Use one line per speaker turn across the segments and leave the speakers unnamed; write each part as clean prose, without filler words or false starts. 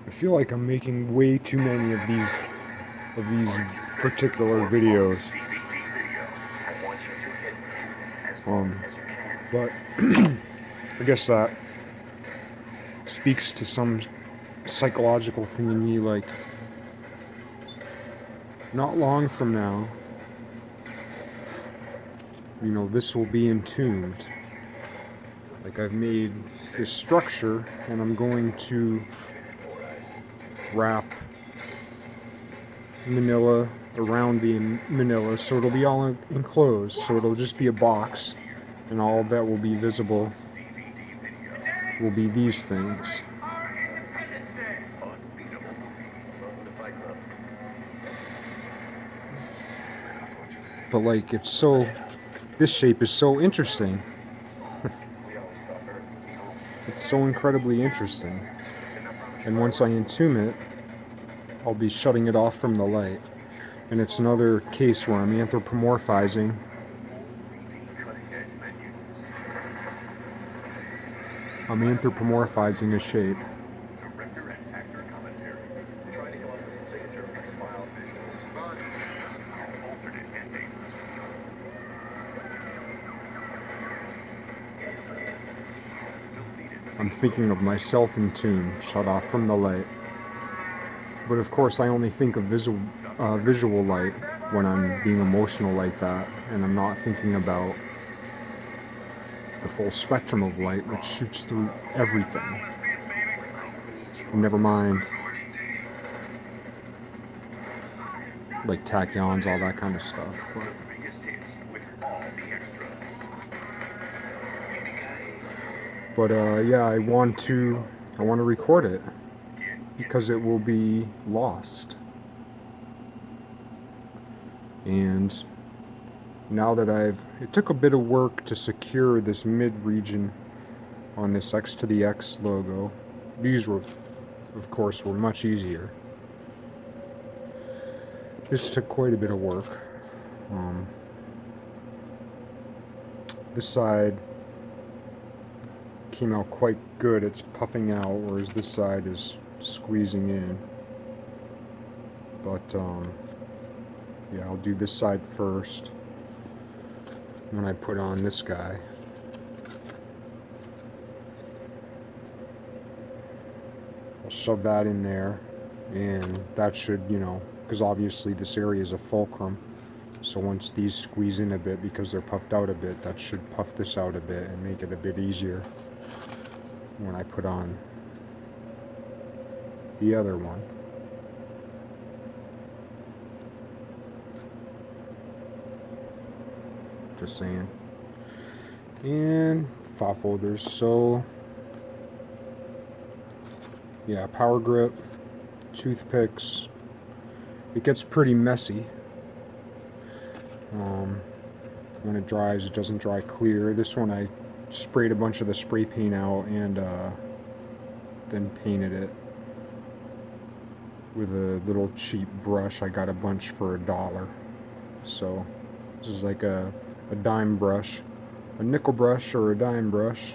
I feel like I'm making way too many of these particular videos. But I guess that speaks to some psychological thing in me, like not long from now, you know, this will be entombed. Like I've made this structure and I'm going to wrap manila around the manila so it'll be all enclosed, so it'll just be a box and all that will be visible will be these things. But like it's so, this shape is so interesting. It's so incredibly interesting. And once I entomb it, I'll be shutting it off from the light. And it's another case where I'm anthropomorphizing a shape. I'm thinking of myself in tune, shut off from the light. But of course I only think of visual light when I'm being emotional like that, and I'm not thinking about the full spectrum of light which shoots through everything. Never mind like tachyons, all that kind of stuff. But yeah, I want to record it because it will be lost. And now that it took a bit of work to secure this mid region on this X to the X logo. These were, of course, were much easier. This took quite a bit of work. This side came out quite good. It's puffing out, whereas this side is squeezing in. But yeah, I'll do this side first when I put on this guy. I'll shove that in there, and that should, you know, because obviously this area is a fulcrum, so once these squeeze in a bit because they're puffed out a bit, that should puff this out a bit and make it a bit easier when I put on the other one. Just saying. And file folders. So yeah, power grip, toothpicks. It gets pretty messy. When it dries, it doesn't dry clear. This one I sprayed a bunch of the spray paint out and then painted it with a little cheap brush. I got a bunch for $1. So this is like a dime brush, a nickel brush or a dime brush.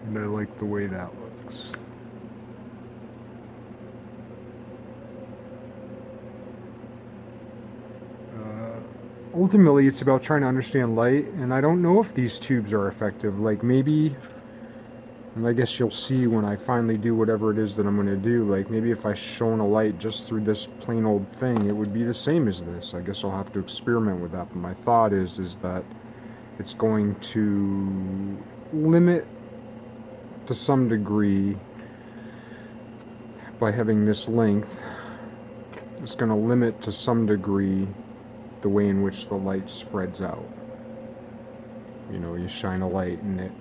And I like the way that looks. Ultimately, it's about trying to understand light, and I don't know if these tubes are effective. Like maybe, and I guess you'll see when I finally do whatever it is that I'm going to do, like maybe if I shone a light just through this plain old thing, it would be the same as this. I guess I'll have to experiment with that, but my thought is that it's going to limit to some degree by having this length. It's going to limit to some degree the way in which the light spreads out. You know, you shine a light and it...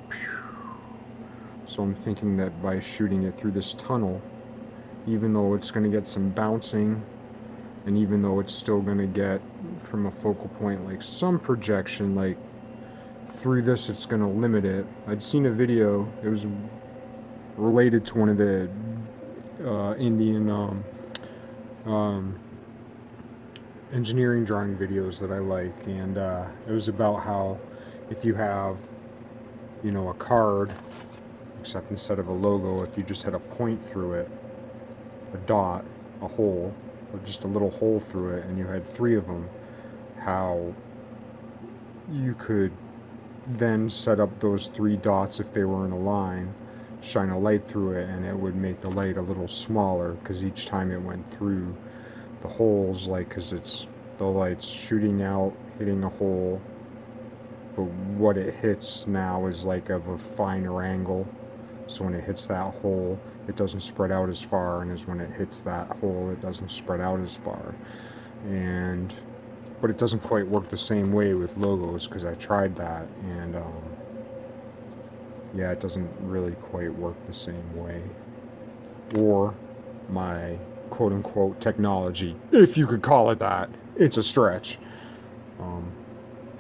So I'm thinking that by shooting it through this tunnel, even though it's going to get some bouncing, and even though it's still going to get, from a focal point, like some projection, like through this it's going to limit it. I'd seen a video, it was related to one of the Indian engineering drawing videos that I like, and it was about how if you have, a card, except instead of a logo, if you just had a point through it, a dot, a hole, or just a little hole through it, and you had 3 of them, how you could then set up those 3 dots if they were in a line, shine a light through it, and it would make the light a little smaller, because each time it went through the holes, because it's the light's shooting out, hitting a hole, but what it hits now is of a finer angle, so when it hits that hole, it doesn't spread out as far, and as when it hits that hole, it doesn't spread out as far. But it doesn't quite work the same way with logos, because I tried that, and yeah, it doesn't really quite work the same way. Or my quote-unquote technology, if you could call it that, it's a stretch,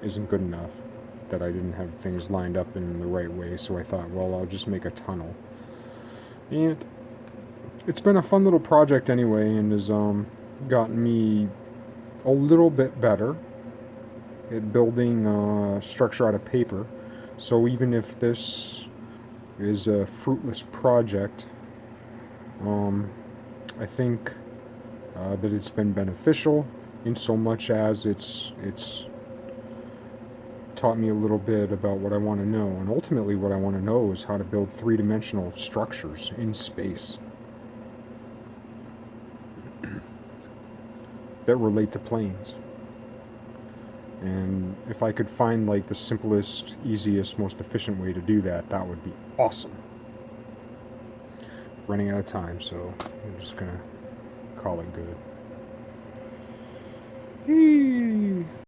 isn't good enough, that I didn't have things lined up in the right way, so I thought, well, I'll just make a tunnel. And it's been a fun little project anyway, and has gotten me a little bit better at building structure out of paper. So even if this is a fruitless project, I think that it's been beneficial in so much as it's taught me a little bit about what I want to know. And ultimately what I want to know is how to build 3-dimensional structures in space that relate to planes. And if I could find the simplest, easiest, most efficient way to do that, that would be awesome. Running out of time, so I'm just gonna call it good.